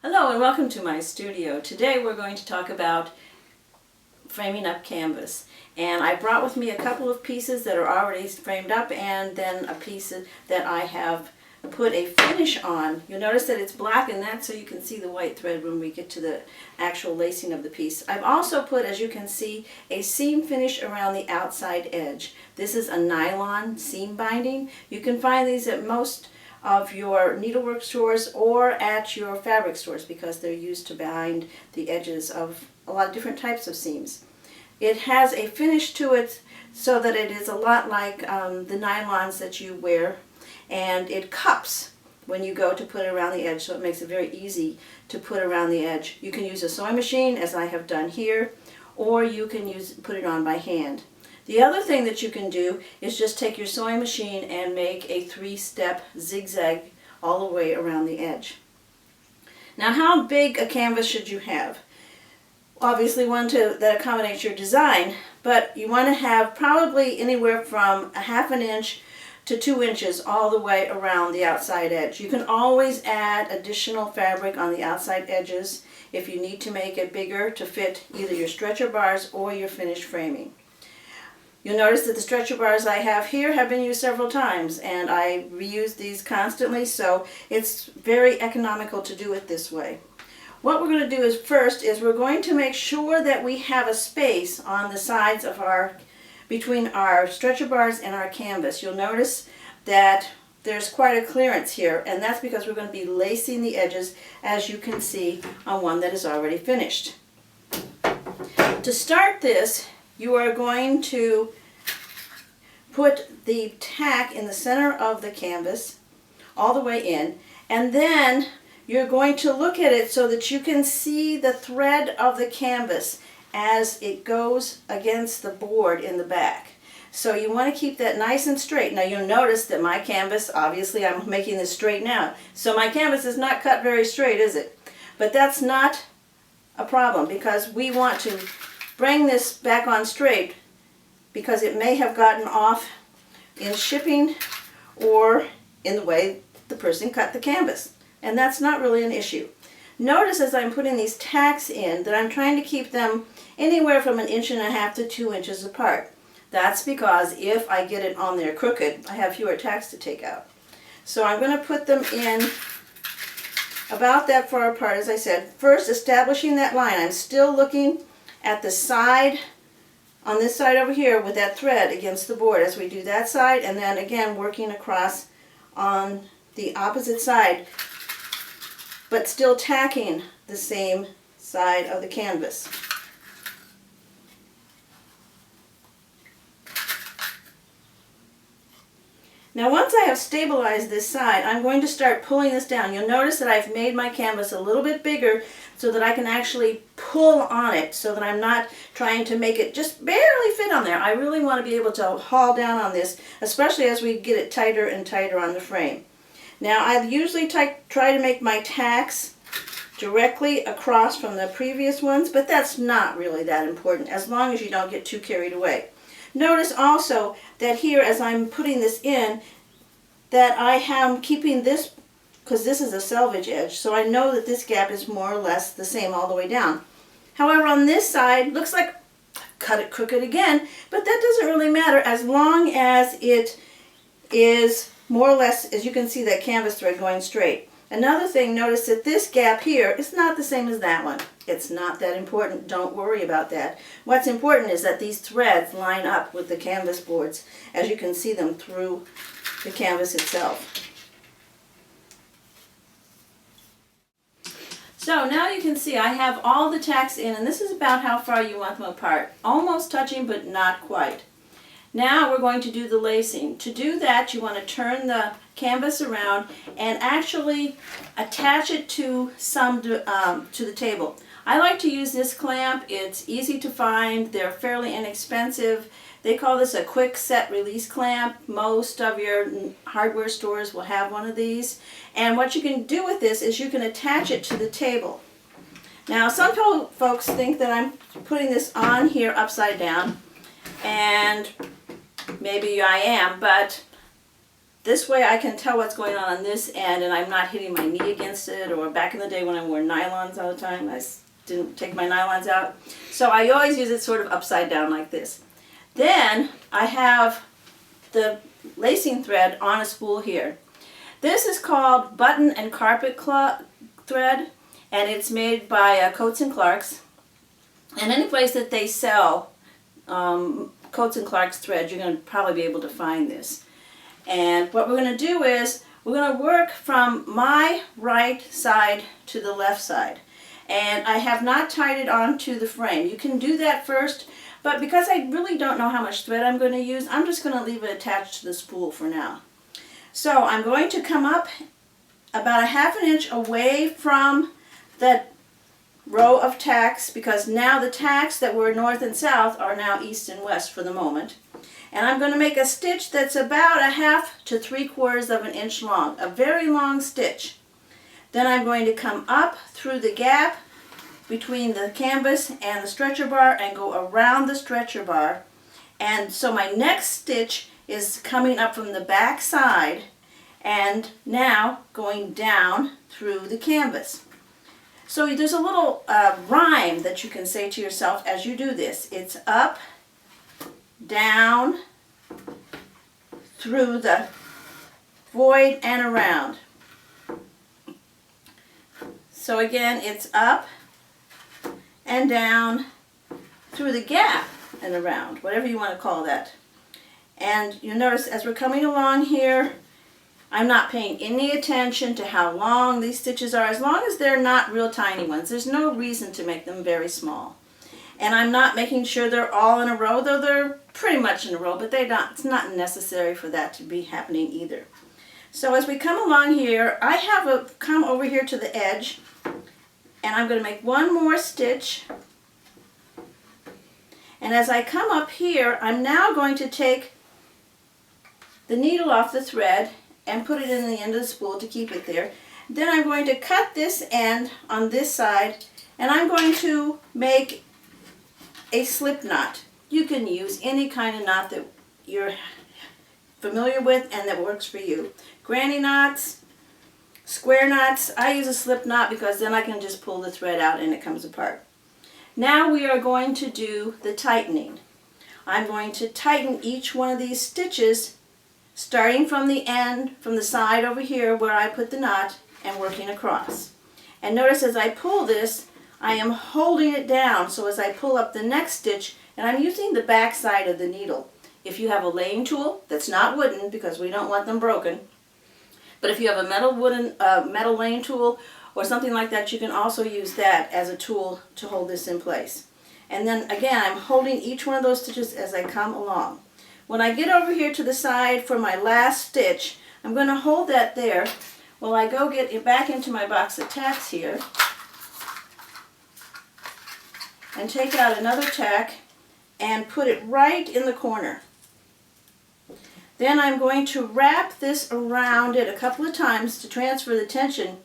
Hello and welcome to my studio. Today we're going to talk about framing up canvas. And I brought with me a couple of pieces that are already framed up and then a piece that I have put a finish on. You'll notice that it's black, and that's so you can see the white thread when we get to the actual lacing of the piece. I've also put, as you can see, a seam finish around the outside edge. This is a nylon seam binding. You can find these at most of your needlework stores or at your fabric stores because they're used to bind the edges of a lot of different types of seams. It has a finish to it so that it is a lot like the nylons that you wear, and it cups when you go to put it around the edge, so it makes it very easy to put around the edge. You can use a sewing machine, as I have done here, or you can put it on by hand. The other thing that you can do is just take your sewing machine and make a 3-step zigzag all the way around the edge. Now, how big a canvas should you have? Obviously one that accommodates your design, but you want to have probably anywhere from a 1/2 inch to 2 inches all the way around the outside edge. You can always add additional fabric on the outside edges if you need to make it bigger to fit either your stretcher bars or your finished framing. You'll notice that the stretcher bars I have here have been used several times, and I reuse these constantly, so it's very economical to do it this way. What we're going to do first is we're going to make sure that we have a space on the sides of between our stretcher bars and our canvas. You'll notice that there's quite a clearance here, and that's because we're going to be lacing the edges, as you can see on one that is already finished. To start this, you are going to put the tack in the center of the canvas all the way in, and then you're going to look at it so that you can see the thread of the canvas as it goes against the board in the back. So you want to keep that nice and straight. Now you'll notice that my canvas, obviously I'm making this straight now, so my canvas is not cut very straight, is it? But that's not a problem, because we want to bring this back on straight because it may have gotten off in shipping or in the way the person cut the canvas, and that's not really an issue. Notice as I'm putting these tacks in that I'm trying to keep them anywhere from 1.5 inches to 2 inches apart. That's because if I get it on there crooked, I have fewer tacks to take out. So I'm going to put them in about that far apart, as I said. First, establishing that line. I'm still looking at the side, on this side over here, with that thread against the board as we do that side, and then again working across on the opposite side, but still tacking the same side of the canvas. Now once I have stabilized this side, I'm going to start pulling this down. You'll notice that I've made my canvas a little bit bigger so that I can actually pull on it, so that I'm not trying to make it just barely fit on there. I really want to be able to haul down on this, especially as we get it tighter and tighter on the frame. Now I usually try to make my tacks directly across from the previous ones, but that's not really that important as long as you don't get too carried away. Notice also that here, as I'm putting this in, that I am keeping this, because this is a selvage edge, so I know that this gap is more or less the same all the way down. However, on this side, looks like I've cut it crooked again, but that doesn't really matter as long as it is more or less, as you can see, that canvas thread going straight. Another thing, notice that this gap here is not the same as that one. It's not that important. Don't worry about that. What's important is that these threads line up with the canvas boards, as you can see them through the canvas itself. So now you can see I have all the tacks in, and this is about how far you want them apart. Almost touching, but not quite. Now we're going to do the lacing. To do that, you want to turn the canvas around and actually attach it to the table. I like to use this clamp. It's easy to find. They're fairly inexpensive. They call this a quick set release clamp. Most of your hardware stores will have one of these. And what you can do with this is you can attach it to the table. Now some folks think that I'm putting this on here upside down, and maybe I am, but This way I can tell what's going on this end and I'm not hitting my knee against it, or back in the day when I wore nylons all the time, didn't take my nylons out. So I always use it sort of upside down like this. Then I have the lacing thread on a spool here. This is called button and carpet thread, and it's made by Coats and Clark's. And any place that they sell Coats and Clark's thread, you're going to probably be able to find this. And what we're going to do is we're going to work from my right side to the left side. And I have not tied it onto the frame. You can do that first, but because I really don't know how much thread I'm going to use, I'm just going to leave it attached to the spool for now. So I'm going to come up about 1/2 inch away from that row of tacks, because now the tacks that were north and south are now east and west for the moment. And I'm going to make a stitch that's about 1/2 to 3/4 of an inch long, a very long stitch. Then I'm going to come up through the gap between the canvas and the stretcher bar and go around the stretcher bar. And so my next stitch is coming up from the back side and now going down through the canvas. So there's a little rhyme that you can say to yourself as you do this. It's up, down, through the void and around. So again, it's up and down through the gap and around, whatever you want to call that. And you'll notice as we're coming along here, I'm not paying any attention to how long these stitches are, as long as they're not real tiny ones. There's no reason to make them very small. And I'm not making sure they're all in a row, though they're pretty much in a row, but it's not necessary for that to be happening either. So as we come along here, I have come over here to the edge, and I'm going to make one more stitch. And as I come up here, I'm now going to take the needle off the thread and put it in the end of the spool to keep it there. Then I'm going to cut this end on this side, and I'm going to make a slip knot. You can use any kind of knot that you're familiar with and that works for you. Granny knots, square knots. I use a slip knot because then I can just pull the thread out and it comes apart. Now we are going to do the tightening. I'm going to tighten each one of these stitches starting from the end, from the side over here where I put the knot, and working across. And notice as I pull this, I am holding it down, so as I pull up the next stitch, and I'm using the back side of the needle. If you have a laying tool that's not wooden, because we don't want them broken, but if you have a metal laying tool or something like that, you can also use that as a tool to hold this in place. And then again, I'm holding each one of those stitches as I come along. When I get over here to the side for my last stitch, I'm going to hold that there while I go get it back into my box of tacks here and take out another tack and put it right in the corner. Then I'm going to wrap this around it a couple of times to transfer the tension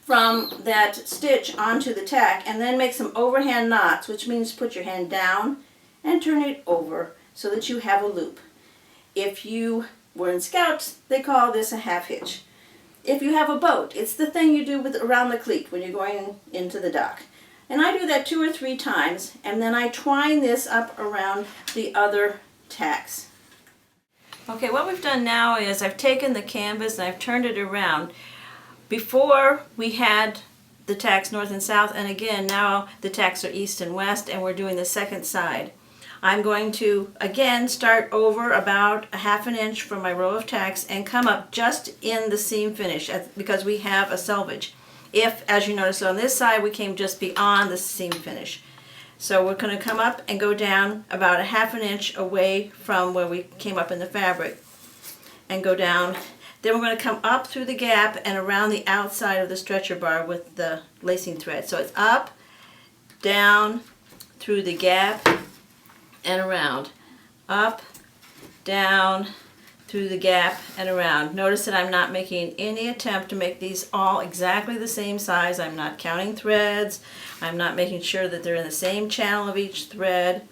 from that stitch onto the tack, and then make some overhand knots, which means put your hand down and turn it over so that you have a loop. If you were in Scouts, they call this a half hitch. If you have a boat, it's the thing you do around the cleat when you're going into the dock. And I do that 2 or 3 times, and then I twine this up around the other tacks. Okay, what we've done now is I've taken the canvas and I've turned it around. Before we had the tacks north and south, and again now the tacks are east and west, and we're doing the second side. I'm going to again start over about 1/2 inch from my row of tacks and come up just in the seam finish because we have a selvage. If, as you notice on this side, we came just beyond the seam finish. So we're going to come up and go down about 1/2 inch away from where we came up in the fabric and go down. Then we're going to come up through the gap and around the outside of the stretcher bar with the lacing thread. So it's up, down, through the gap, and around. Up, down, through the gap, and around. Notice that I'm not making any attempt to make these all exactly the same size. I'm not counting threads. I'm not making sure that they're in the same channel of each thread.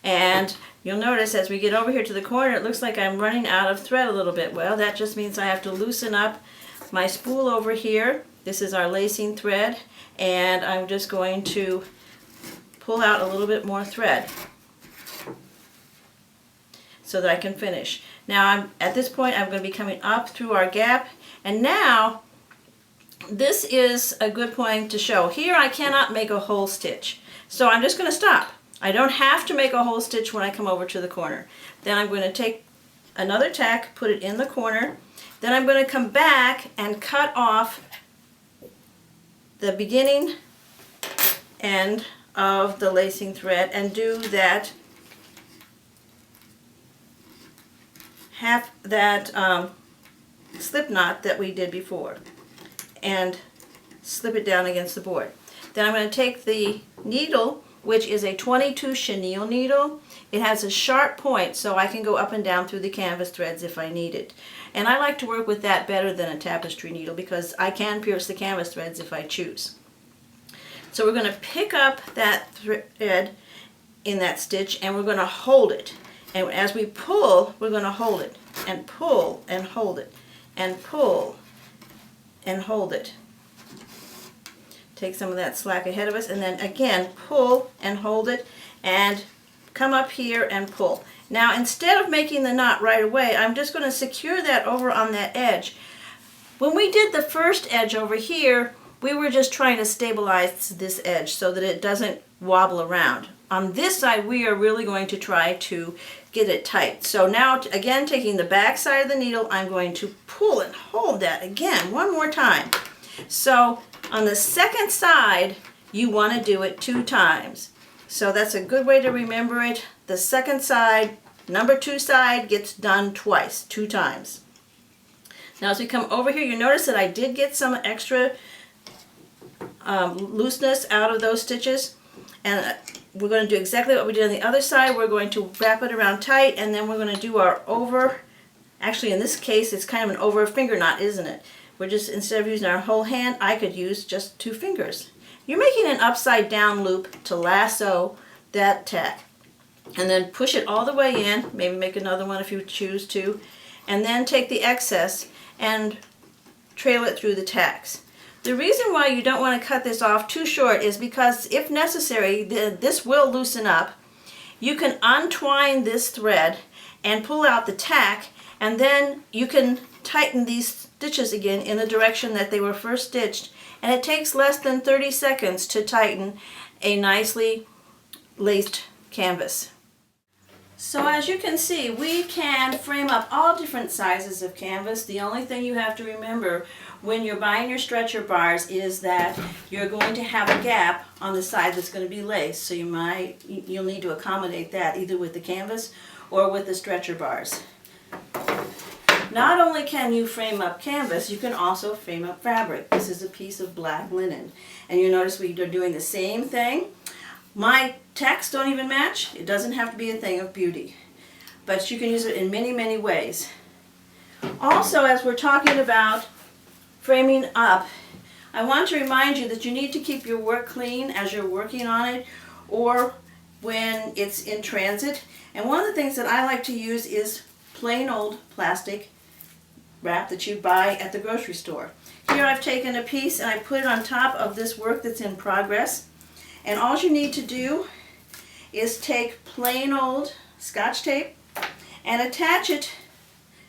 And you'll notice as we get over here to the corner, it looks like I'm running out of thread a little bit. Well, that just means I have to loosen up my spool over here. This is our lacing thread, and I'm just going to pull out a little bit more thread so that I can finish. Now at this point I'm going to be coming up through our gap, and now this is a good point to show. Here I cannot make a whole stitch, so I'm just going to stop. I don't have to make a whole stitch when I come over to the corner. Then I'm going to take another tack, put it in the corner, then I'm going to come back and cut off the beginning end of the lacing thread and do that slip knot that we did before and slip it down against the board. Then I'm going to take the needle, which is a 22 chenille needle. It has a sharp point so I can go up and down through the canvas threads if I need it. And I like to work with that better than a tapestry needle because I can pierce the canvas threads if I choose. So we're going to pick up that thread in that stitch and we're going to hold it. And as we pull, we're going to hold it and pull and hold it and pull and hold it. Take some of that slack ahead of us and then again pull and hold it and come up here and pull. Now instead of making the knot right away, I'm just going to secure that over on that edge. When we did the first edge over here, we were just trying to stabilize this edge so that it doesn't wobble around. On this side, we are really going to try to get it tight. So now, again, taking the back side of the needle, I'm going to pull and hold that again one more time. So on the second side, you want to do it 2 times. So that's a good way to remember it. The second side, number 2 side, gets done twice, 2 times. Now as we come over here, you notice that I did get some extra looseness out of those stitches, and we're going to do exactly what we did on the other side. We're going to wrap it around tight, and then we're going to do our over. Actually, in this case, it's kind of an over finger knot, isn't it? We're just, instead of using our whole hand, I could use just 2 fingers. You're making an upside down loop to lasso that tack, and then push it all the way in. Maybe make another one if you choose to, and then take the excess and trail it through the tacks. The reason why you don't want to cut this off too short is because if necessary, this will loosen up. You can untwine this thread and pull out the tack, and then you can tighten these stitches again in the direction that they were first stitched, and it takes less than 30 seconds to tighten a nicely laced canvas. So as you can see, we can frame up all different sizes of canvas. The only thing you have to remember when you're buying your stretcher bars is that you're going to have a gap on the side that's going to be laced. So you'll need to accommodate that either with the canvas or with the stretcher bars. Not only can you frame up canvas, you can also frame up fabric. This is a piece of black linen. And you notice we are doing the same thing. My tacks don't even match. It doesn't have to be a thing of beauty. But you can use it in many, many ways. Also, as we're talking about framing up, I want to remind you that you need to keep your work clean as you're working on it or when it's in transit. And one of the things that I like to use is plain old plastic wrap that you buy at the grocery store. Here I've taken a piece and I put it on top of this work that's in progress. And all you need to do is take plain old Scotch tape and attach it,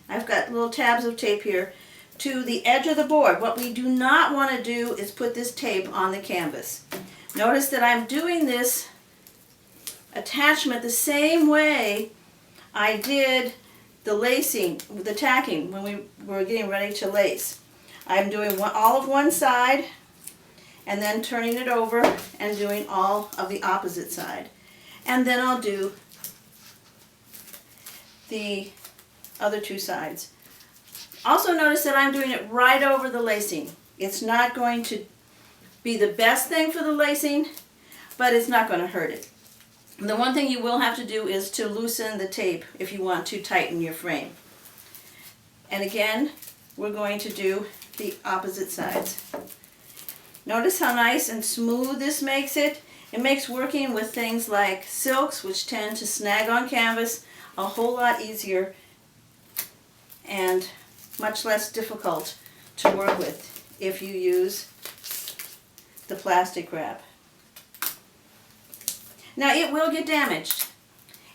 I've got little tabs of tape here, to the edge of the board. What we do not want to do is put this tape on the canvas. Notice that I'm doing this attachment the same way I did the lacing, the tacking when we were getting ready to lace. I'm doing all of one side and then turning it over and doing all of the opposite side. And then I'll do the other 2 sides. Also notice that I'm doing it right over the lacing. It's not going to be the best thing for the lacing, but it's not going to hurt it. The one thing you will have to do is to loosen the tape if you want to tighten your frame. And again, we're going to do the opposite sides. Notice how nice and smooth this makes it. It makes working with things like silks, which tend to snag on canvas, a whole lot easier and much less difficult to work with if you use the plastic wrap. Now it will get damaged.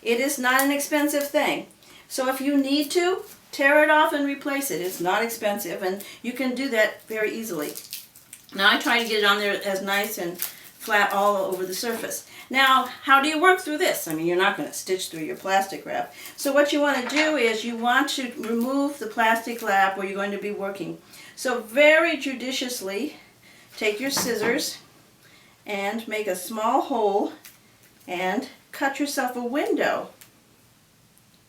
It is not an expensive thing. So if you need to, tear it off and replace it. It's not expensive and you can do that very easily. Now I try to get it on there as nice and flat all over the surface. Now, how do you work through this? I mean, you're not going to stitch through your plastic wrap. So what you want to do is you want to remove the plastic wrap where you're going to be working. So very judiciously, take your scissors and make a small hole and cut yourself a window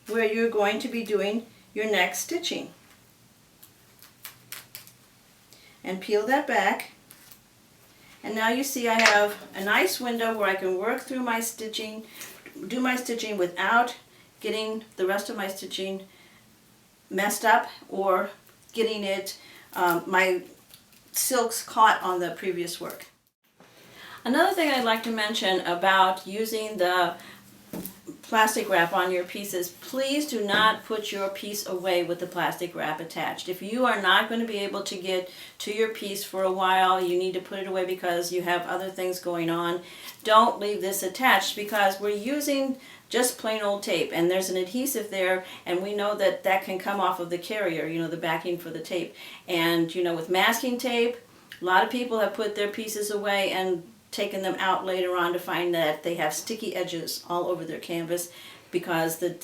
where you're going to be doing your next stitching. And peel that back. And now you see I have a nice window where I can work through my stitching, do my stitching without getting the rest of my stitching messed up or getting it, my silks caught on the previous work. Another thing I'd like to mention about using the plastic wrap on your pieces, please do not put your piece away with the plastic wrap attached. If you are not going to be able to get to your piece for a while, you need to put it away because you have other things going on. Don't leave this attached because we're using just plain old tape and there's an adhesive there and we know that that can come off of the carrier, you know, the backing for the tape. And you know, with masking tape, a lot of people have put their pieces away and taken them out later on to find that they have sticky edges all over their canvas because the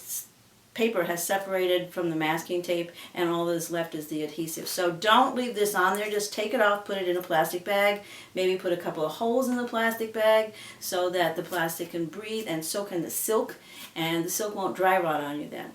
paper has separated from the masking tape and all that's left is the adhesive. So don't leave this on there, just take it off, put it in a plastic bag, maybe put a couple of holes in the plastic bag so that the plastic can breathe and so can the silk, and the silk won't dry rot on you then.